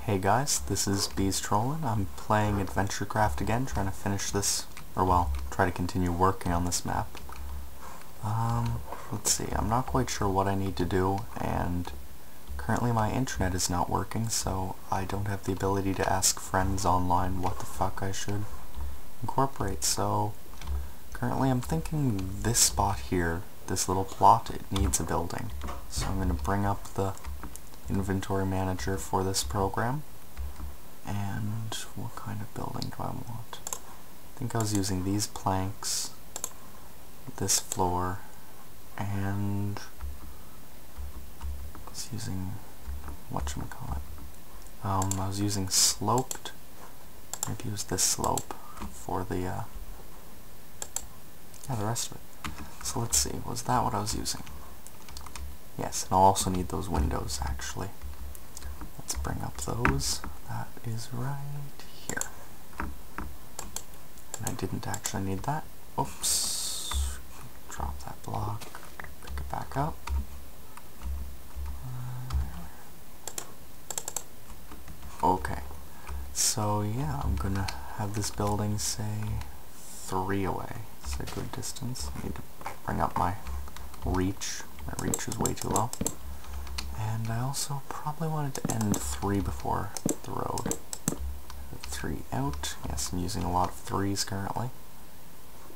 Hey guys, this is Bees Trollin'. I'm playing AdventureCraft again, trying to finish this, or well, try to continue working on this map. Let's see, I'm not quite sure what I need to do, and currently my internet is not working, so I don't have the ability to ask friends online what the fuck I should incorporate, so currently I'm thinking this spot here, this little plot, it needs a building. So I'm going to bring up the inventory manager for this program, and what kind of building do I want? I think I was using these planks, this floor, and I was using whatchamacallit. I was using sloped. Maybe use this slope for the rest of it. So let's see, was that what I was using? Yes, and I'll also need those windows, actually. Let's bring up those. That is right here. And I didn't actually need that. Oops. Drop that block. Pick it back up. Okay. So, yeah, I'm gonna have this building, say, 3 away. It's a good distance. I need to bring up my reach. My reach is way too low. And I also probably wanted to end 3 before the road. 3 out. Yes, I'm using a lot of 3s currently.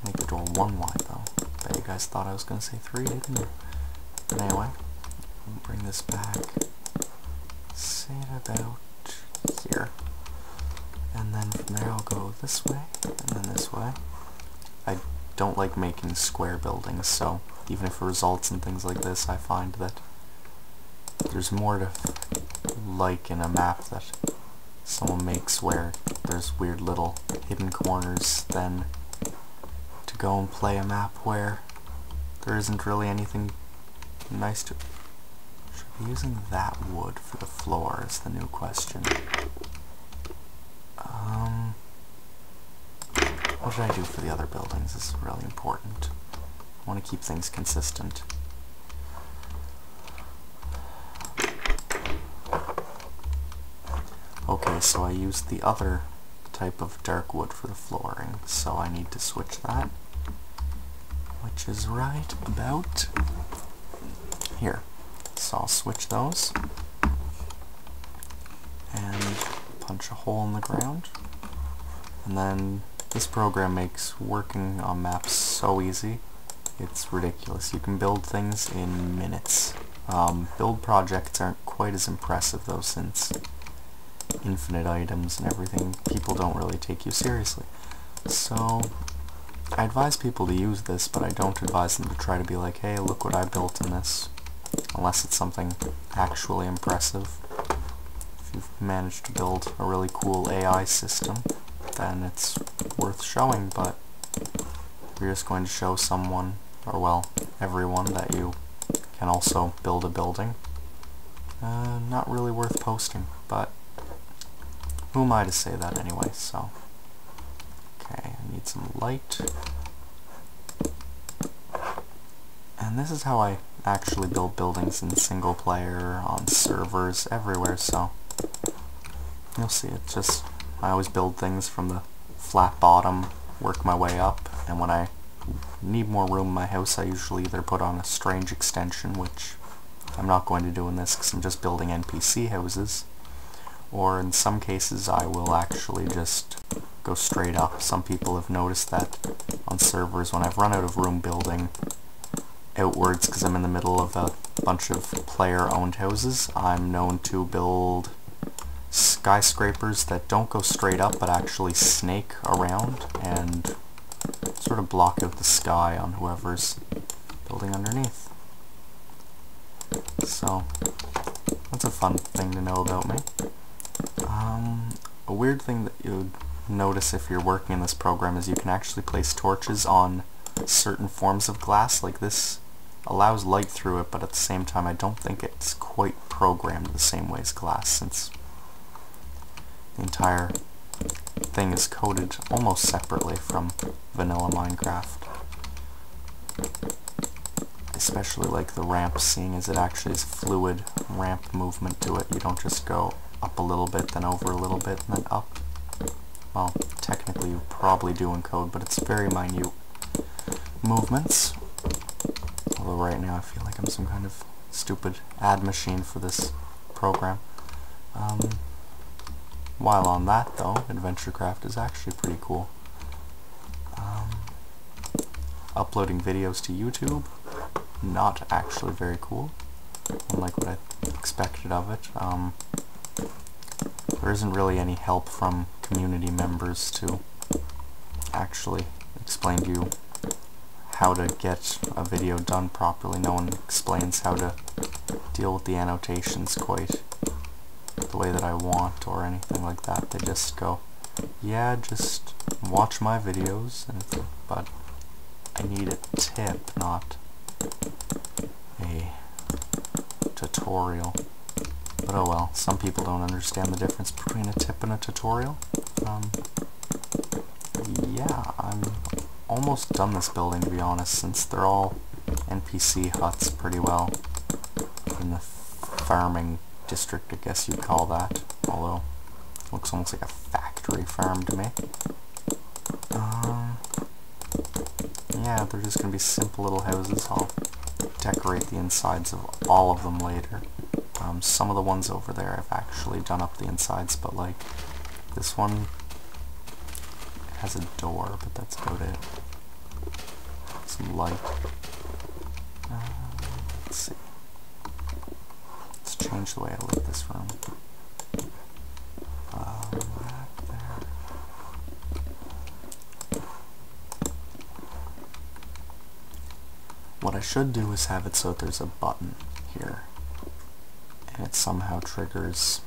Make the door 1 wide though. Bet you guys thought I was going to say 3, didn't you? But anyway, I'll bring this back. Say it about here. And then from there I'll go this way, and then this way. I don't like making square buildings, so even if it results in things like this, I find that there's more to like in a map that someone makes where there's weird little hidden corners than to go and play a map where there isn't really anything nice to... Should I be using that wood for the floor is the new question. What should I do for the other buildings? This is really important. I want to keep things consistent. Okay, so I used the other type of dark wood for the flooring, so I need to switch that, which is right about here. So I'll switch those and punch a hole in the ground, and then this program makes working on maps so easy. It's ridiculous. You can build things in minutes. Build projects aren't quite as impressive though, since infinite items and everything, people don't really take you seriously. So I advise people to use this, but I don't advise them to try to be like, hey, look what I built in this, unless it's something actually impressive. If you've managed to build a really cool AI system, then it's worth showing, but if you're just going to show someone, or well, everyone, that you can also build a building, not really worth posting, but who am I to say that anyway, so. Okay, I need some light. And this is how I actually build buildings in single player, on servers, everywhere, so you'll see. It's just, I always build things from the flat bottom, work my way up, and when I need more room in my house, I usually either put on a strange extension, which I'm not going to do in this because I'm just building NPC houses, or in some cases I will actually just go straight up. Some people have noticed that on servers when I've run out of room building outwards because I'm in the middle of a bunch of player-owned houses, I'm known to build skyscrapers that don't go straight up but actually snake around and sort of block out the sky on whoever's building underneath. So that's a fun thing to know about me. A weird thing that you'd notice if you're working in this program is you can actually place torches on certain forms of glass. Like this allows light through it, but at the same time I don't think it's quite programmed the same way as glass, since the entire thing is coded almost separately from vanilla Minecraft. Especially like the ramp, seeing as it actually is fluid ramp movement to it. You don't just go up a little bit, then over a little bit, and then up. Well, technically you probably do in code, but it's very minute movements. Although right now I feel like I'm some kind of stupid ad machine for this program. While on that though, AdventureCraft is actually pretty cool. Uploading videos to YouTube, not actually very cool, unlike what I expected of it. There isn't really any help from community members to actually explain to you how to get a video done properly. No one explains how to deal with the annotations quite the way that I want or anything like that. They just go, yeah, just watch my videos, but I need a tip, not a tutorial. But oh well, some people don't understand the difference between a tip and a tutorial. Yeah, I'm almost done this building, to be honest, since they're all NPC huts pretty well in the farming district, I guess you'd call that, although it looks almost like a factory farm to me. Yeah, they're just going to be simple little houses. I'll decorate the insides of all of them later. Some of the ones over there I've actually done up the insides, but like this one has a door, but that's about it. Some light. Let's see. Let's change the way I lit this room. Right there. What I should do is have it so that there's a button here, and it somehow triggers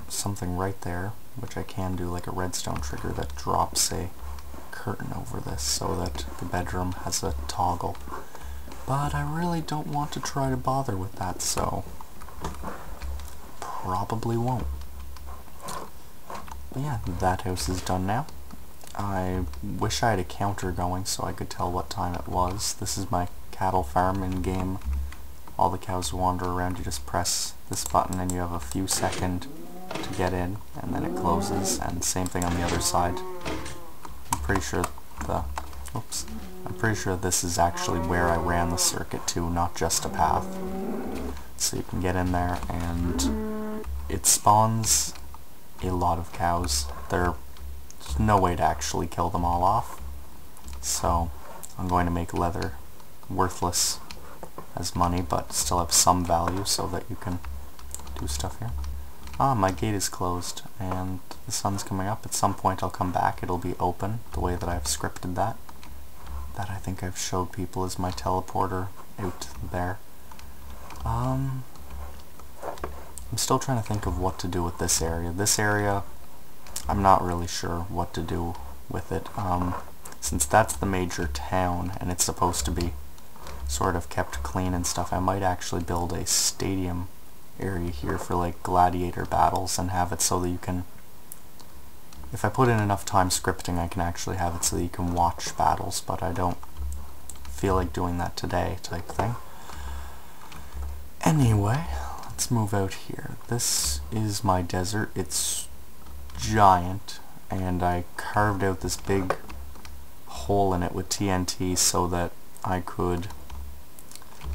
something right there, which I can do, like a redstone trigger that drops a curtain over this so that the bedroom has a toggle. But I really don't want to try to bother with that, so probably won't. But yeah, that house is done now. I wish I had a counter going so I could tell what time it was. This is my cattle farm in game. All the cows wander around. You just press this button and you have a few seconds to get in, and then it closes, and same thing on the other side. I'm pretty sure this is actually where I ran the circuit to, not just a path. So you can get in there and it spawns a lot of cows. There's no way to actually kill them all off. So I'm going to make leather worthless as money, but still have some value so that you can do stuff here. Ah, my gate is closed, and the sun's coming up. At some point I'll come back. It'll be open, the way that I've scripted that. That I think I've showed people is my teleporter out there. I'm still trying to think of what to do with this area. This area, I'm not really sure what to do with it. Since that's the major town, and it's supposed to be sort of kept clean and stuff, I might actually build a stadium area here for like gladiator battles and have it so that you can, if I put in enough time scripting, I can actually have it so that you can watch battles, but I don't feel like doing that today type thing. Anyway, let's move out here. This is my desert. It's giant, and I carved out this big hole in it with TNT so that I could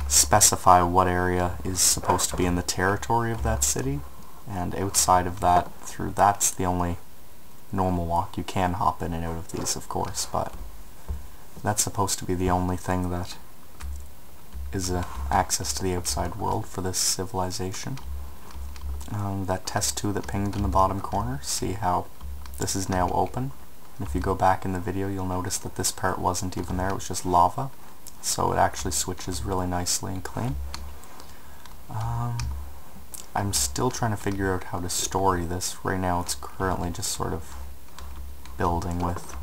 specify what area is supposed to be in the territory of that city, and outside of that, that's the only normal walk. You can hop in and out of these, of course, but that's supposed to be the only thing that is access to the outside world for this civilization. That test 2 that pinged in the bottom corner, see how this is now open. And if you go back in the video, you'll notice that this part wasn't even there, it was just lava. So it actually switches really nicely and clean. I'm still trying to figure out how to story this. Right now it's currently just sort of building with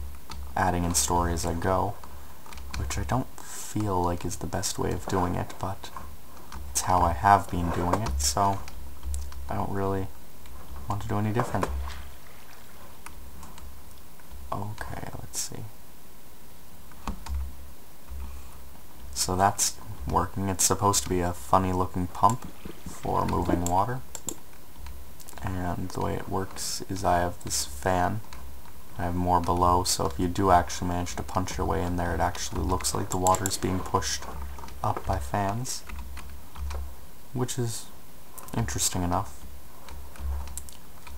adding in story as I go, which I don't feel like is the best way of doing it, but it's how I have been doing it, so I don't really want to do any different. Okay, let's see. So that's working. It's supposed to be a funny looking pump for moving water. and the way it works is I have this fan. I have more below, so if you do actually manage to punch your way in there, it actually looks like the water is being pushed up by fans, which is interesting enough.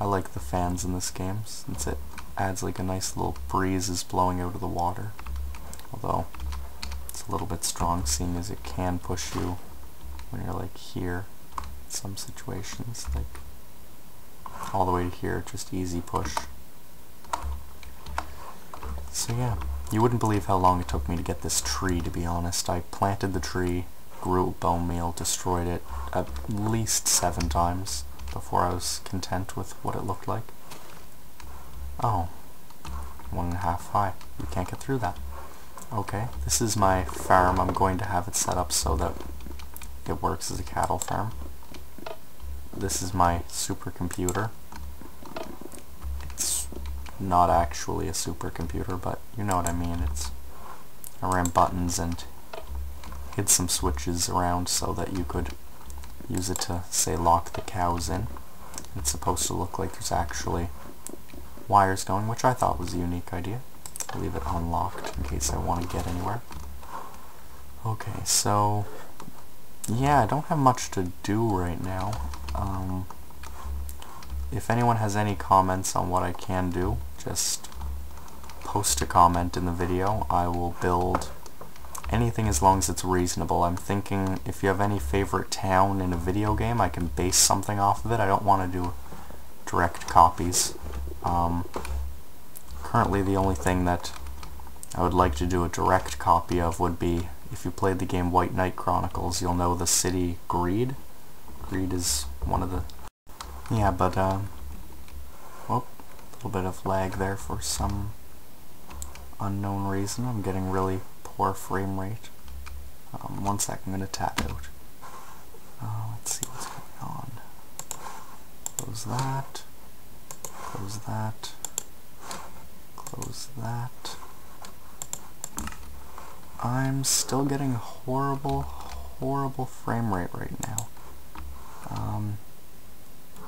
I like the fans in this game since it adds like a nice little breeze is blowing out of the water, although it's a little bit strong seeing as it can push you when you're like here in some situations, like all the way to here, just easy push. So yeah, you wouldn't believe how long it took me to get this tree, to be honest. I planted the tree, grew bone meal, destroyed it at least 7 times before I was content with what it looked like. Oh, 1.5 high. You can't get through that. Okay, this is my farm. I'm going to have it set up so that it works as a cattle farm. This is my supercomputer. It's not actually a supercomputer, but you know what I mean. I ran buttons and hid some switches around so that you could use it to, say, lock the cows in. It's supposed to look like there's actually wires going, which I thought was a unique idea. I'll leave it unlocked in case I want to get anywhere. Okay, so yeah, I don't have much to do right now. If anyone has any comments on what I can do, just post a comment in the video. I will build anything as long as it's reasonable. I'm thinking if you have any favorite town in a video game, I can base something off of it. I don't want to do direct copies. Currently the only thing that I would like to do a direct copy of would be, if you played the game White Knight Chronicles, you'll know the city Greed. Greed is one of the... Yeah, but, a little bit of lag there for some unknown reason. I'm getting really poor frame rate. 1 sec, I'm going to tap out. Let's see what's going on. Close that. Close that. Close that. I'm still getting horrible frame rate right now.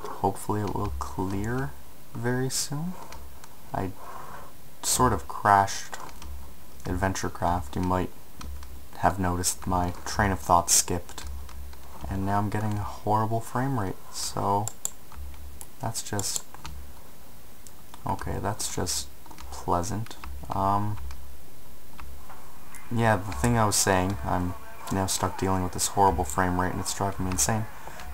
Hopefully it will clear very soon. I sort of crashed AdventureCraft. You might have noticed my train of thought skipped, and now I'm getting a horrible frame rate, so that's just okay, that's just pleasant. Yeah, the thing I was saying, I'm now stuck dealing with this horrible frame rate and it's driving me insane,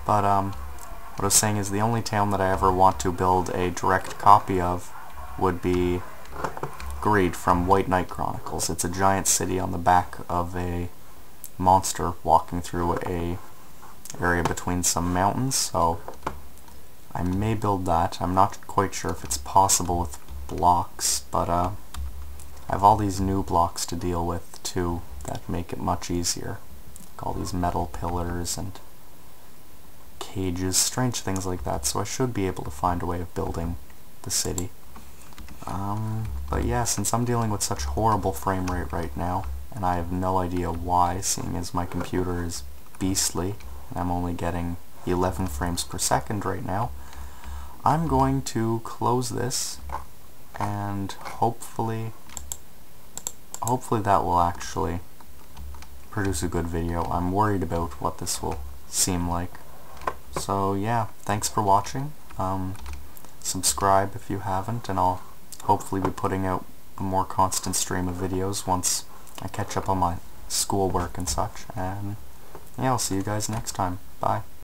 but what I was saying is the only town that I ever want to build a direct copy of would be Greed from White Knight Chronicles. It's a giant city on the back of a monster walking through a area between some mountains, so I may build that. I'm not quite sure if it's possible with blocks, but I have all these new blocks to deal with too that make it much easier. Like all these metal pillars and cages, strange things like that, so I should be able to find a way of building the city. But yeah, since I'm dealing with such horrible frame rate right now, and I have no idea why, seeing as my computer is beastly, and I'm only getting 11 frames per second right now, I'm going to close this, and hopefully that will actually produce a good video. I'm worried about what this will seem like. So yeah, thanks for watching. Subscribe if you haven't, and I'll hopefully be putting out a more constant stream of videos once I catch up on my schoolwork and such. And yeah, I'll see you guys next time. Bye.